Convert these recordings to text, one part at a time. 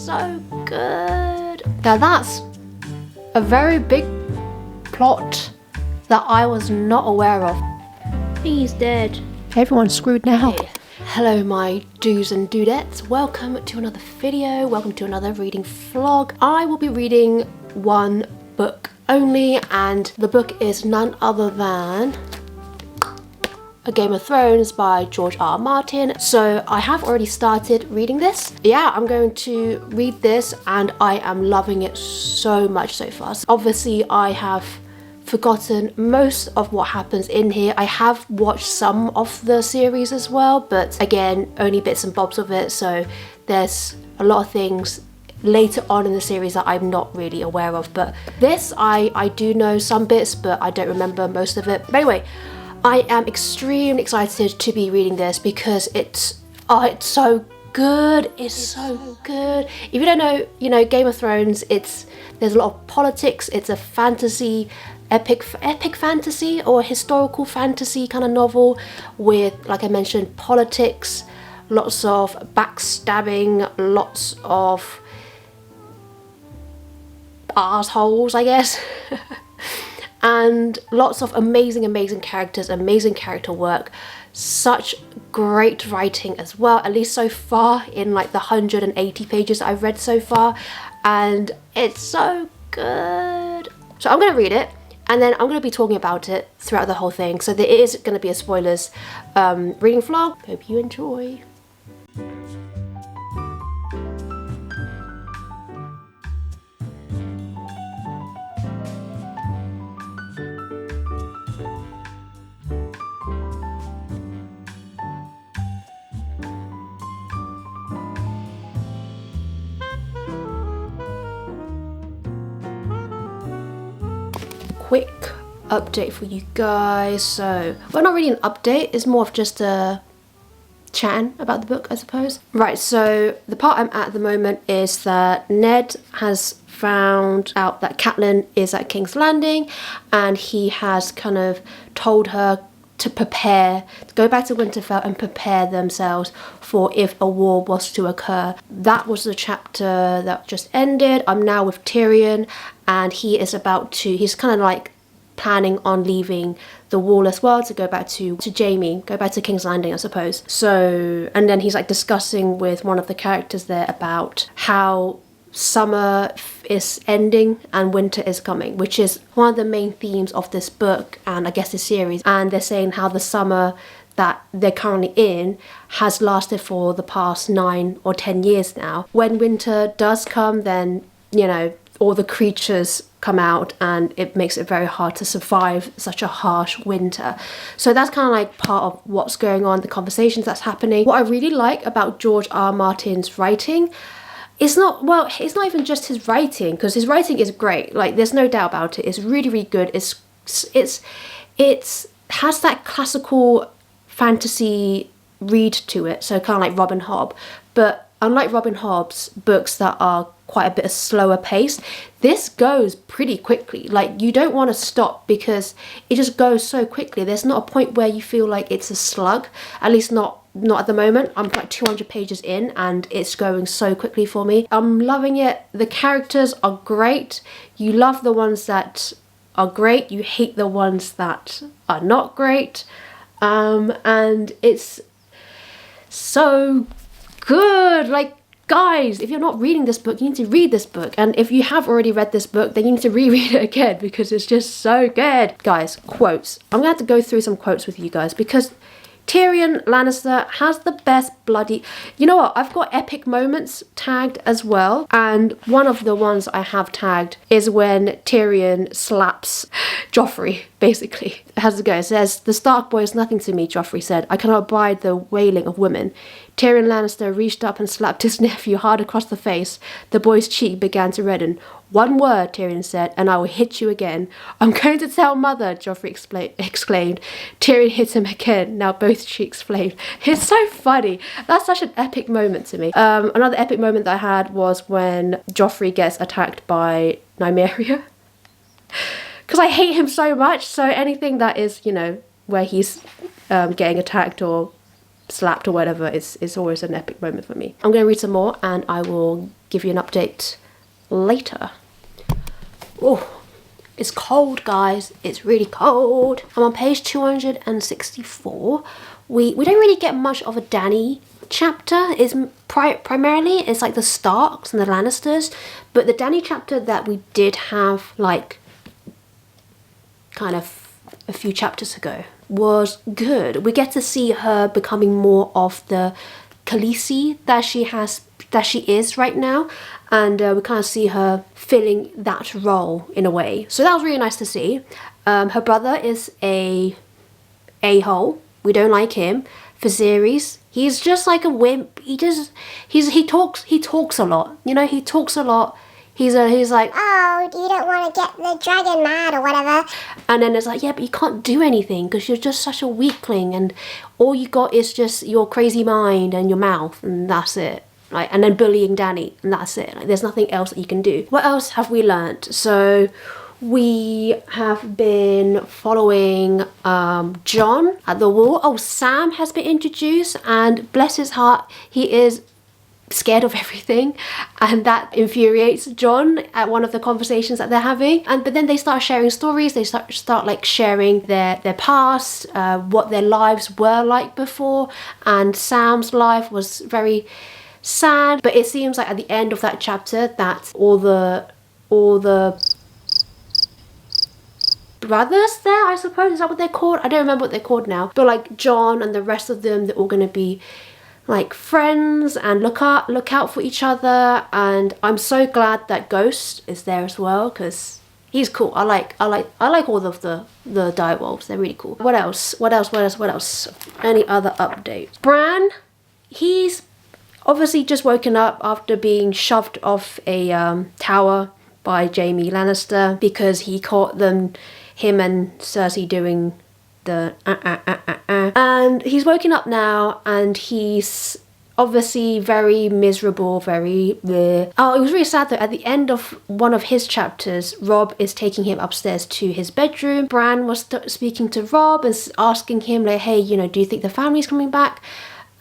so good. Now that's a very big plot that I was not aware of. He's dead. Everyone's screwed now. Hey. Hello my dudes and dudettes. Welcome to another video. Welcome to another reading vlog. I will be reading one book only, and the book is none other than A Game of Thrones by George R. R. Martin. So I have already started reading this. Yeah, I'm going to read this and I am loving it so much so far. So obviously I have forgotten most of what happens in here. I have watched some of the series as well, but again, only bits and bobs of it. So there's a lot of things later on in the series that I'm not really aware of. But this, I do know some bits, but I don't remember most of it. But anyway, I am extremely excited to be reading this because it's so good. It's so good. If you don't know, you know, Game of Thrones, there's a lot of politics. It's a fantasy, epic fantasy or historical fantasy kind of novel with, like I mentioned, politics, lots of backstabbing, lots of assholes, I guess. And lots of amazing characters, amazing character work, such great writing as well, at least so far in like the 180 pages I've read so far, and it's so good. So I'm going to read it and then I'm going to be talking about it throughout the whole thing, so there is going to be a spoilers reading vlog. Hope you enjoy. Quick update for you guys. So, well, not really an update, it's more of just a chatting about the book, I suppose. Right, so the part I'm at the moment is that Ned has found out that Catelyn is at King's Landing, and he has kind of told her to prepare, to go back to Winterfell and prepare themselves for if a war was to occur. That was the chapter that just ended. I'm now with Tyrion, and he is about to, he's kind of like planning on leaving the wall as well to go back to Jaime, go back to King's Landing, I suppose. So, and then he's like discussing with one of the characters there about how summer is ending and winter is coming, which is one of the main themes of this book and I guess this series. And they're saying how the summer that they're currently in has lasted for the past 9 or 10 years now. When winter does come, then, you know, all the creatures come out and it makes it very hard to survive such a harsh winter. So that's kind of like part of what's going on, the conversations that's happening. What I really like about George R. R. Martin's writing, it's not even just his writing, because his writing is great, like there's no doubt about it. It's really good. It has that classical fantasy read to it, so kind of like Robin Hobb. But unlike Robin Hobb's books that are quite a bit of slower pace, this goes pretty quickly. Like, you don't want to stop because it just goes so quickly. There's not a point where you feel like it's a slug, at least not at the moment. I'm like 200 pages in and it's going so quickly for me. I'm loving it. The characters are great. You love the ones that are great, you hate the ones that are not great, and it's so good. Like, guys, if you're not reading this book, you need to read this book. And if you have already read this book, then you need to reread it again because it's just so good. Guys, quotes. I'm gonna have to go through some quotes with you guys because Tyrion Lannister has the best bloody... You know what? I've got epic moments tagged as well. And one of the ones I have tagged is when Tyrion slaps Joffrey, basically. How's it go? It says, "The Stark boy is nothing to me," Joffrey said. "I cannot abide the wailing of women." Tyrion Lannister reached up and slapped his nephew hard across the face. The boy's cheek began to redden. "One word," Tyrion said, "and I will hit you again." "I'm going to tell mother," Joffrey exclaimed. Tyrion hit him again. Now both cheeks flamed. It's so funny. That's such an epic moment to me. Another epic moment that I had was when Joffrey gets attacked by Nymeria. Because I hate him so much, so anything that is, you know, where he's getting attacked or slapped or whatever is always an epic moment for me. I'm going to read some more and I will give you an update later. Oh, it's cold, guys. It's really cold. I'm on page 264. We don't really get much of a Dany chapter. It's primarily it's like the Starks and the Lannisters, but the Dany chapter that we did have like kind of a few chapters ago was good. We get to see her becoming more of the Khaleesi that she is right now, and we kind of see her filling that role in a way. So that was really nice to see. Her brother is a-hole. We don't like him. Viserys, he's just like a wimp. He talks a lot. You know, he talks a lot. He's like, oh, you don't want to get the dragon mad or whatever. And then it's like, yeah, but you can't do anything because you're just such a weakling, and all you got is just your crazy mind and your mouth, and that's it. Like, and then bullying Dany, and that's it. Like, there's nothing else that you can do. What else have we learnt? So we have been following Jon at the wall. Oh, Sam has been introduced, and bless his heart, he is scared of everything, and that infuriates Jon at one of the conversations that they're having. But then they start sharing stories. They start like sharing their past, what their lives were like before, and Sam's life was very sad. But it seems like at the end of that chapter that all the brothers there, I suppose, is that what they're called? I don't remember what they're called now, but like Jon and the rest of them, they're all going to be like friends and look out for each other. And I'm so glad that Ghost is there as well, because he's cool. I like all of the direwolves. They're really cool. What else? Any other updates? Bran, he's obviously just woken up after being shoved off a tower by Jaime Lannister because he caught him and Cersei doing the and he's woken up now, and he's obviously very miserable, very bleh. Oh, it was really sad that at the end of one of his chapters, Robb is taking him upstairs to his bedroom. Bran was speaking to Robb and asking him like, hey, you know, do you think the family's coming back?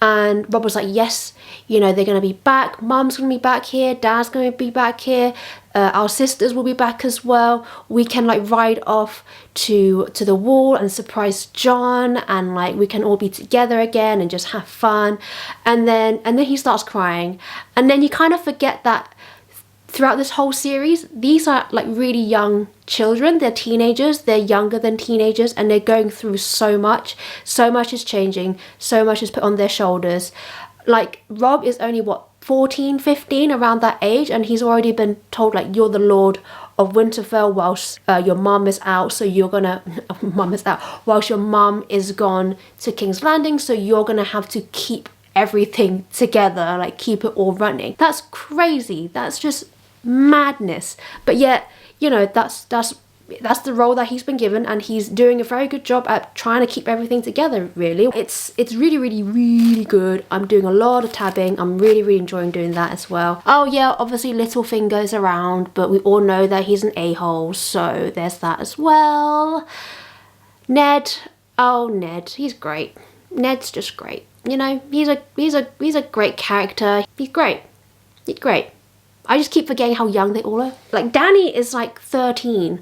And Robb was like, yes, you know, they're going to be back. Mum's going to be back here. Dad's going to be back here. Our sisters will be back as well. We can like ride off to the wall and surprise Jon, and like we can all be together again and just have fun. And then he starts crying. And then you kind of forget that throughout this whole series, these are like really young children. They're teenagers, they're younger than teenagers, and they're going through so much. So much is changing, so much is put on their shoulders. Like, Robb is only, what, 14, 15, around that age, and he's already been told, like, you're the Lord of Winterfell whilst your mum is out, so you're gonna, whilst your mum is gone to King's Landing, so you're gonna have to keep everything together, like, keep it all running. That's crazy. That's just madness. But yet, you know, that's the role that he's been given, and he's doing a very good job at trying to keep everything together, really. It's really, really, really good. I'm doing a lot of tabbing. I'm really, really enjoying doing that as well. Oh yeah, obviously Littlefinger is around, but we all know that he's an a-hole, so there's that as well. Ned, oh Ned, he's great. Ned's just great. You know, he's a great character. He's great. He's great. I just keep forgetting how young they all are. Like, Dany is like 13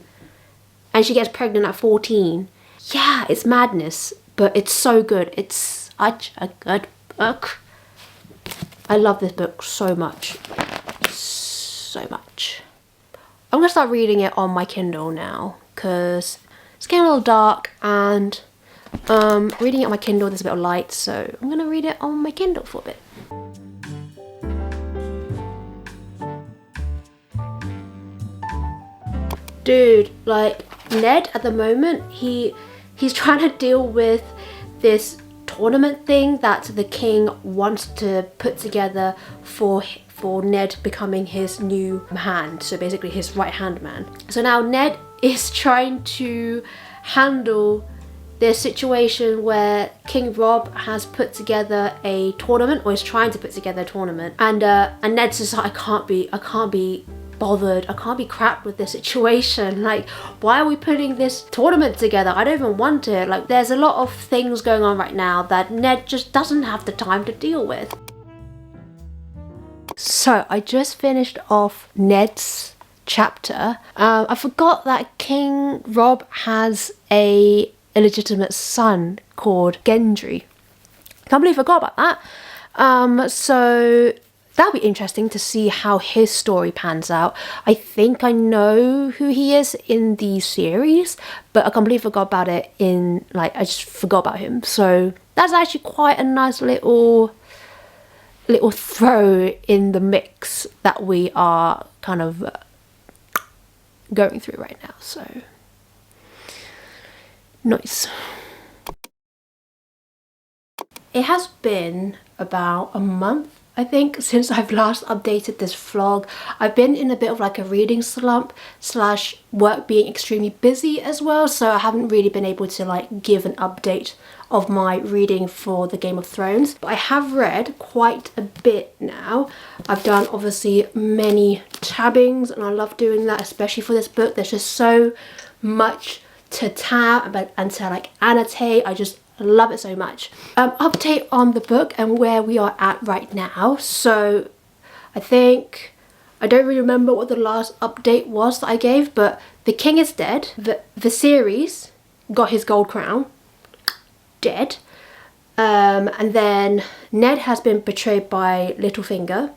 and she gets pregnant at 14. Yeah, it's madness, but it's so good. It's such a good book. I love this book so much. So much. I'm gonna start reading it on my Kindle now because it's getting a little dark, and reading it on my Kindle, there's a bit of light, so I'm gonna read it on my Kindle for a bit. Dude, like, Ned at the moment, he's trying to deal with this tournament thing that the king wants to put together for Ned becoming his new hand, so basically his right hand man. So now Ned is trying to handle this situation where King Robb has put together a tournament, or is trying to put together a tournament, and Ned says, I can't be bothered, I can't be crap with this situation. Like, why are we putting this tournament together? I don't even want it. Like, there's a lot of things going on right now that Ned just doesn't have the time to deal with. So I just finished off Ned's chapter. I forgot that King Rob has a illegitimate son called Gendry. Can't believe I forgot about that. So that'll be interesting to see how his story pans out. I think I know who he is in the series, but I completely forgot about it in, like, I just forgot about him. So that's actually quite a nice little throw in the mix that we are kind of going through right now. So nice. It has been about a month, I think, since I've last updated this vlog. I've been in a bit of like a reading slump slash work being extremely busy as well, so I haven't really been able to like give an update of my reading for the Game of Thrones. But I have read quite a bit now. I've done obviously many tabbings, and I love doing that, especially for this book. There's just so much to tab and to like annotate. I just love it so much. Update on the book and where we are at right now. So I don't really remember what the last update was that I gave, but the king is dead. Viserys got his gold crown, dead. And then Ned has been betrayed by Littlefinger.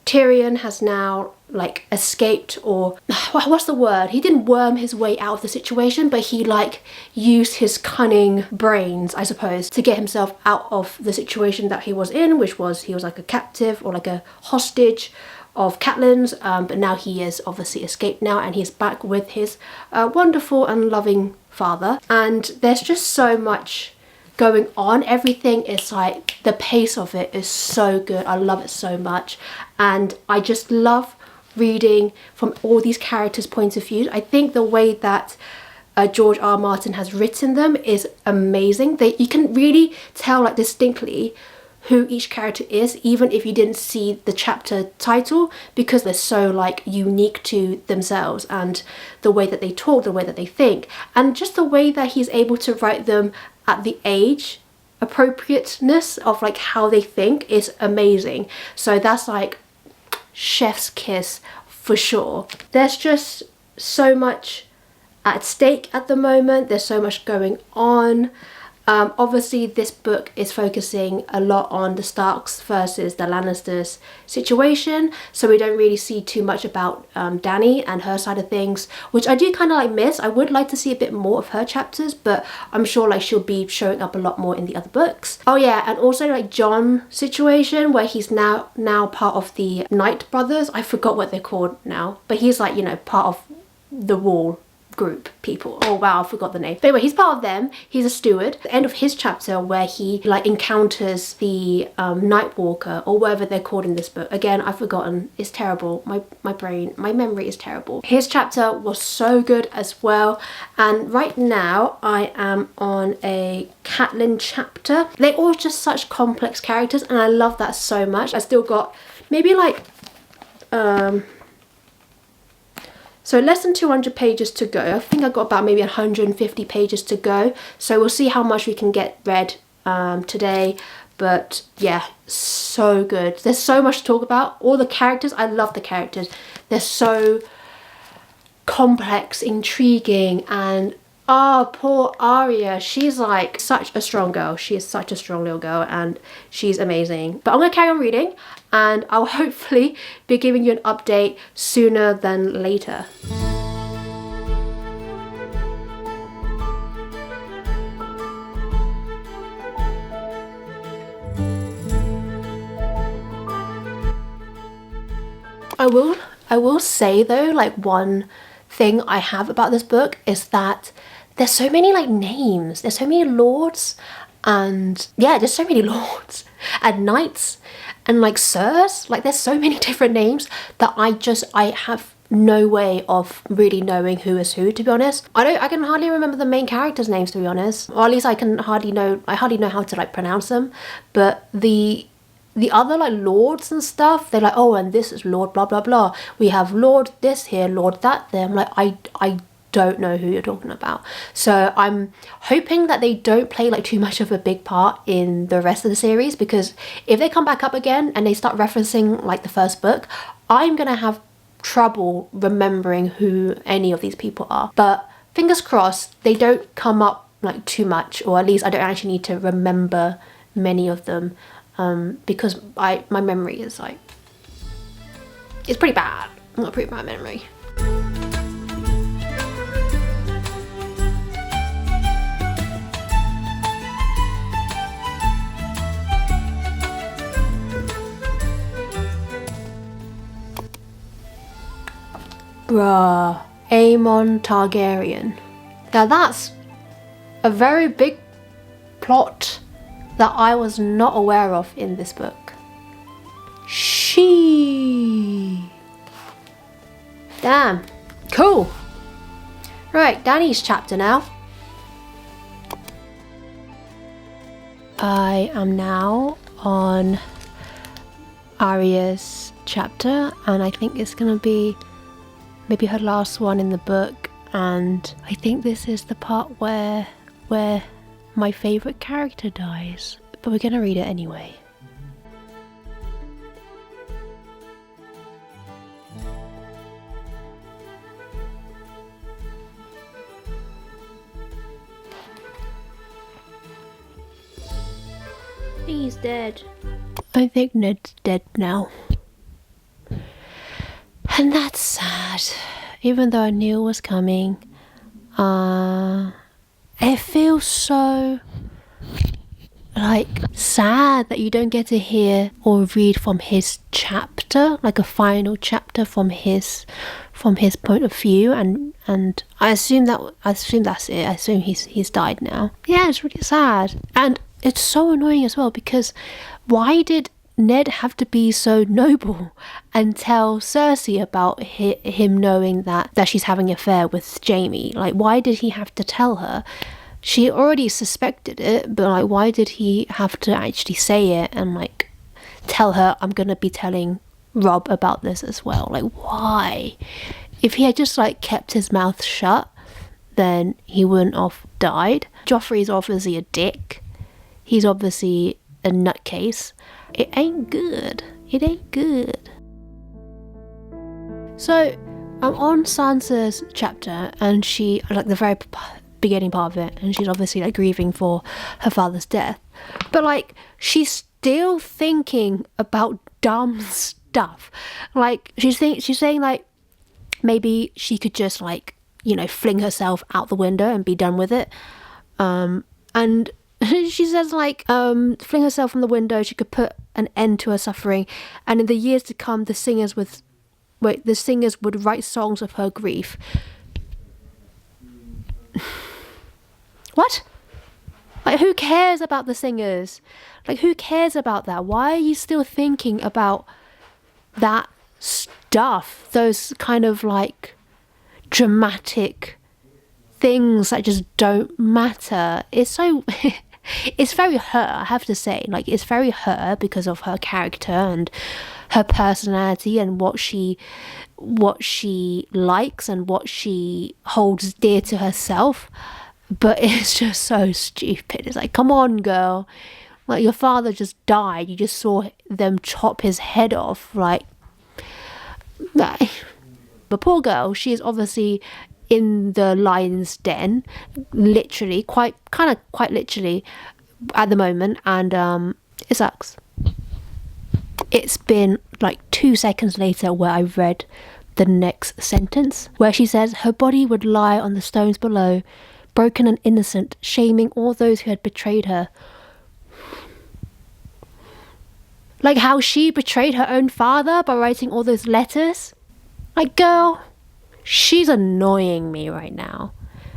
Tyrion has now like escaped, or what's the word? He didn't worm his way out of the situation, but he like used his cunning brains, I suppose, to get himself out of the situation that he was in, which was he was like a captive or like a hostage of Catelyn's, but now he is obviously escaped now, and he's back with his wonderful and loving father. And there's just so much going on. Everything is like, the pace of it is so good. I love it so much, and I just love reading from all these characters' points of view. I think the way that George R. Martin has written them is amazing. You can really tell like distinctly who each character is, even if you didn't see the chapter title, because they're so like unique to themselves, and the way that they talk, the way that they think, and just the way that he's able to write them at the age appropriateness of like how they think is amazing. So that's like chef's kiss for sure. There's just so much at stake at the moment. There's so much going on. Obviously this book is focusing a lot on the Starks versus the Lannisters situation, so we don't really see too much about Dany and her side of things, which I do kind of like miss. I would like to see a bit more of her chapters, but I'm sure like she'll be showing up a lot more in the other books. Oh yeah, and also like Jon situation, where he's now part of the Knight brothers. I forgot what they're called now, but he's like, you know, part of the Wall group people. Oh wow, I forgot the name. But anyway, he's part of them. He's a steward. The end of his chapter where he like encounters the Night Walker, or whatever they're called in this book. Again, I've forgotten. It's terrible. My memory is terrible. His chapter was so good as well. And right now I am on a Catelyn chapter. They're all just such complex characters, and I love that so much. I still got maybe like so less than 200 pages to go. I think I got about maybe 150 pages to go. So we'll see how much we can get read today. But yeah, so good. There's so much to talk about. All the characters, I love the characters. They're so complex, intriguing, and poor Arya. She's like such a strong girl. She is such a strong little girl, and she's amazing. But I'm gonna carry on reading, and I'll hopefully be giving you an update sooner than later. I will say though, like one thing I have about this book is that there's so many like names. There's so many lords, and yeah, there's so many lords and knights and like sirs. Like there's so many different names that I have no way of really knowing who is who, to be honest. I can hardly remember the main characters' names, to be honest, or at least I hardly know how to like pronounce them. But the other like lords and stuff, they're like, oh, and this is Lord blah blah blah, we have Lord this here, Lord that there. I'm like, I don't know who you're talking about. So I'm hoping that they don't play like too much of a big part in the rest of the series, because if they come back up again and they start referencing like the first book, I'm gonna have trouble remembering who any of these people are. But fingers crossed they don't come up like too much, or at least I don't actually need to remember many of them, because my memory is like, it's pretty bad. I've got a pretty bad memory. Bruh, Aemon Targaryen. Now that's a very big plot that I was not aware of in this book. Damn, cool. Right, Dany's chapter now. I am now on Arya's chapter, and I think it's gonna be maybe her last one in the book, and I think this is the part where my favourite character dies, but we're gonna read it anyway. He's dead. I think Ned's dead now. And that's sad. Even though I knew it was coming. It feels so like sad that you don't get to hear or read from his chapter, like a final chapter from his point of view, and I assume that's it. I assume he's died now. Yeah, it's really sad. And it's so annoying as well, because why did Ned have to be so noble and tell Cersei about him knowing that she's having an affair with Jaime? Like, why did he have to tell her? She already suspected it, but like, why did he have to actually say it and like tell her, I'm gonna be telling Rob about this as well? Like, why? If he had just like kept his mouth shut, then he wouldn't have died. Joffrey's obviously a dick. He's obviously a nutcase. It ain't good. It ain't good. So I'm on Sansa's chapter, and she, like the very beginning part of it, and she's obviously like grieving for her father's death, but like she's still thinking about dumb stuff. Like she's saying like maybe she could just like, you know, fling herself out the window and be done with it, and she says like fling herself from the window, she could put an end to her suffering, and in the years to come the singers would write songs of her grief. What? Like, who cares about the singers? Like, who cares about that? Why are you still thinking about that stuff? Those kind of like dramatic things that just don't matter. It's so it's very her, I have to say. Like, it's very her because of her character and her personality and what she likes and what she holds dear to herself. But it's just so stupid. It's like, come on, girl. Like, your father just died. You just saw them chop his head off. Like, but poor girl, she is obviously in the lion's den, literally, quite literally at the moment, and it sucks. It's been like 2 seconds later where I read the next sentence, where she says her body would lie on the stones below, broken and innocent, shaming all those who had betrayed her. Like how she betrayed her own father by writing all those letters. Like, girl, she's annoying me right now.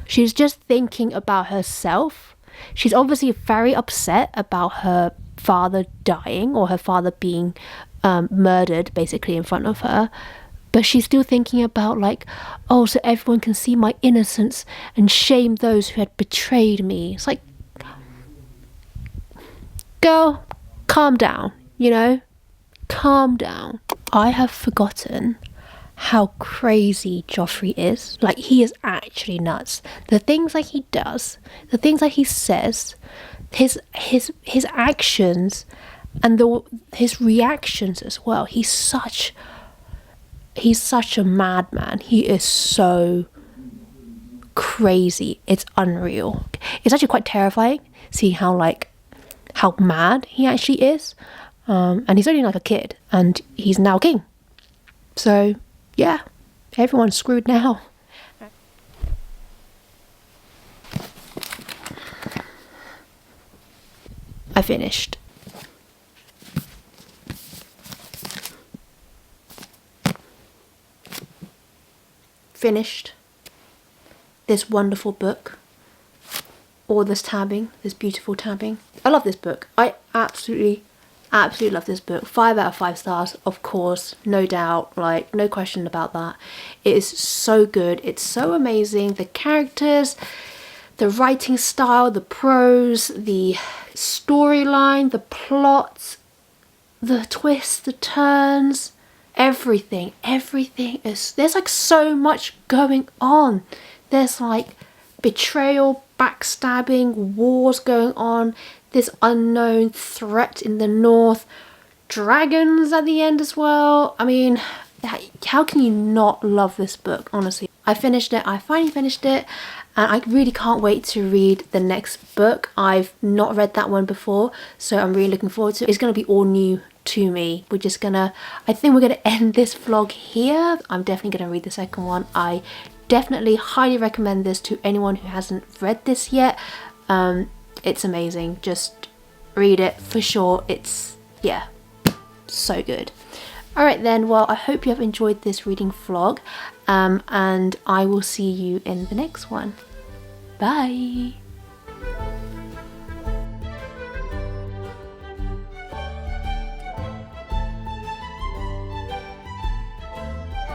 She's just thinking about herself. She's obviously very upset about her father dying, or her father being murdered basically in front of her. But she's still thinking about like, oh, so everyone can see my innocence and shame those who had betrayed me. It's like, girl, calm down, you know? Calm down. I have forgotten how crazy Joffrey is. Like, he is actually nuts. The things that he does, the things that he says, his actions, and his reactions as well. He's such a madman. He is so crazy. It's unreal. It's actually quite terrifying seeing how mad he actually is. And he's only like a kid, and he's now king. So yeah, everyone's screwed now. I finished. Finished this wonderful book. All this tabbing, this beautiful tabbing. I love this book. I absolutely love this book. 5 out of 5 stars, of course, no doubt, like no question about that. It is so good. It's so amazing. The characters, the writing style, the prose, the storyline, the plots, the twists, the turns, everything is, there's like so much going on. There's like betrayal, backstabbing, wars going on, this unknown threat in the north, dragons at the end as well. I mean, how can you not love this book, honestly? I finally finished it, and I really can't wait to read the next book. I've not read that one before, so I'm really looking forward to it. It's going to be all new to me. I think we're gonna end this vlog here. I'm definitely gonna read the second one. I definitely highly recommend this to anyone who hasn't read this yet. It's amazing. Just read it for sure. It's, yeah, so good. Alright then, well, I hope you have enjoyed this reading vlog, and I will see you in the next one. Bye!